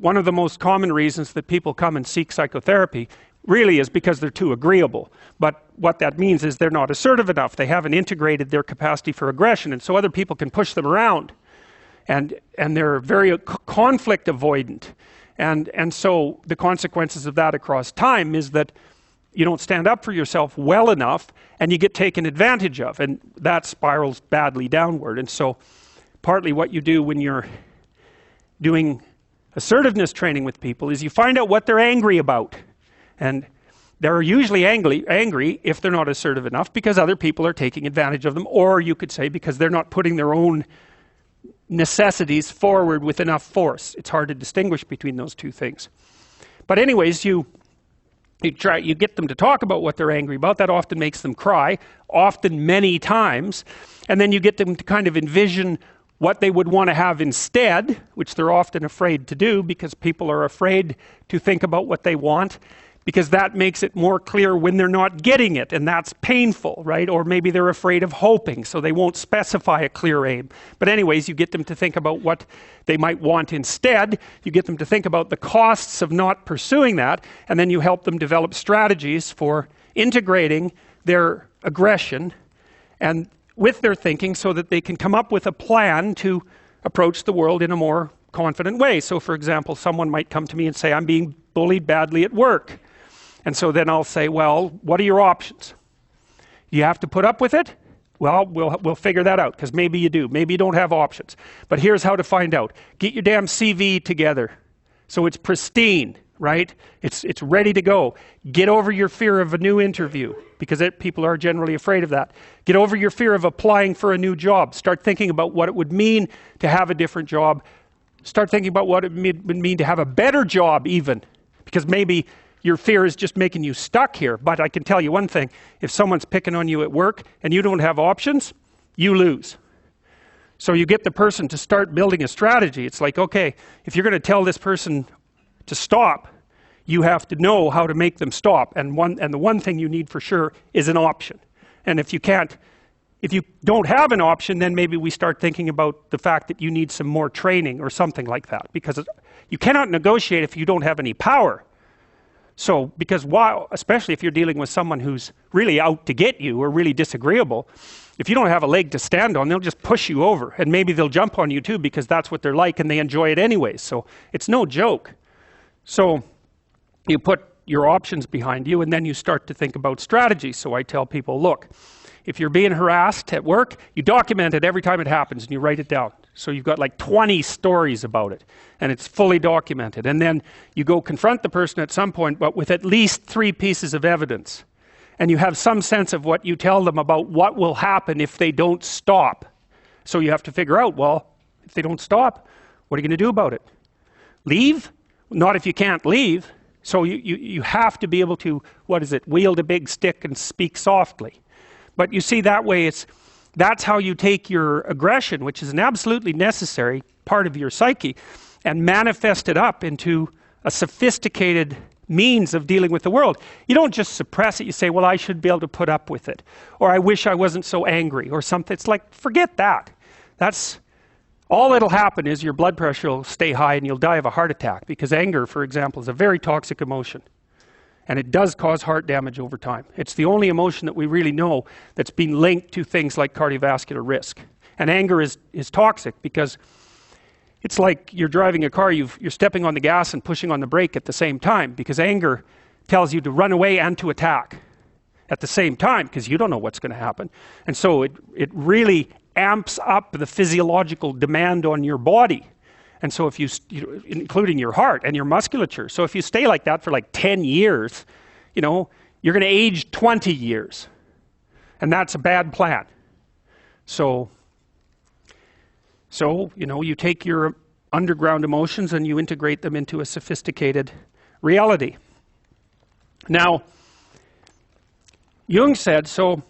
one of the most common reasons that people come and seek psychotherapy really is because they're too agreeable. But what that means is they're not assertive enough. They haven't integrated their capacity for aggression, and so other people can push them around. And they're very conflict avoidant. And so the consequences of that across time is that you don't stand up for yourself well enough, and you get taken advantage of, and that spirals badly downward. And so partly what you do when you're doing assertiveness training with people is you find out what they're angry about. And they're usually angry if they're not assertive enough because other people are taking advantage of them, or you could say because they're not putting their own necessities forward with enough force. It's hard to distinguish between those two things. But anyways, you get them to talk about what they're angry about. That often makes them cry, often many times. And then you get them to kind of envision what they would want to have instead, which they're often afraid to do because people are afraid to think about what they want, because that makes it more clear when they're not getting it, and that's painful, right? Or maybe they're afraid of hoping, so they won't specify a clear aim. But anyways, you get them to think about what they might want instead. You get them to think about the costs of not pursuing that, and then you help them develop strategies for integrating their aggression and with their thinking so that they can come up with a plan to approach the world in a more confident way. So for example, someone might come to me and say, I'm being bullied badly at work. And so then I'll say, well, what are your options? You have to put up with it? Well, we'll figure that out, because maybe you do. Maybe you don't have options. But here's how to find out. Get your damn CV together so it's pristine, right? It's ready to go. Get over your fear of a new interview, because people are generally afraid of that. Get over your fear of applying for a new job. Start thinking about what it would mean to have a different job. Start thinking about what it would mean to have a better job even, because maybe your fear is just making you stuck here. But I can tell you one thing, if someone's picking on you at work and you don't have options, you lose. So you get the person to start building a strategy. It's like, okay, if you're going to tell this person to stop, you have to know how to make them stop. And the one thing you need for sure is an option. And if you don't have an option, then maybe we start thinking about the fact that you need some more training or something like that, because you cannot negotiate if you don't have any power. So, because especially if you're dealing with someone who's really out to get you or really disagreeable, if you don't have a leg to stand on, they'll just push you over, and maybe they'll jump on you too, because that's what they're like and they enjoy it anyways. So it's no joke. So you put your options behind you, and then you start to think about strategy. So I tell people, look, if you're being harassed at work, you document it every time it happens and you write it down. So you've got like 20 stories about it, and it's fully documented. And then you go confront the person at some point, but with at least 3 pieces of evidence. And you have some sense of what you tell them about what will happen if they don't stop. So you have to figure out, well, if they don't stop, what are you going to do about it? Leave? Not if you can't leave. So you have to be able to, wield a big stick and speak softly. But you see, that way that's how you take your aggression, which is an absolutely necessary part of your psyche, and manifest it up into a sophisticated means of dealing with the world. You don't just suppress it. You say, well, I should be able to put up with it, or I wish I wasn't so angry, or something. It's like, forget that. That's all that'll happen is your blood pressure will stay high and you'll die of a heart attack, because anger, for example, is a very toxic emotion. And it does cause heart damage over time. It's the only emotion that we really know that's been linked to things like cardiovascular risk. And anger is toxic, because it's like you're driving a car, you're stepping on the gas and pushing on the brake at the same time, because anger tells you to run away and to attack at the same time, because you don't know what's going to happen. And so it really amps up the physiological demand on your body. And so if including your heart and your musculature. So if you stay like that for like 10 years, you're going to age 20 years. And that's a bad plan. So you take your underground emotions and you integrate them into a sophisticated reality. Now, Jung said, so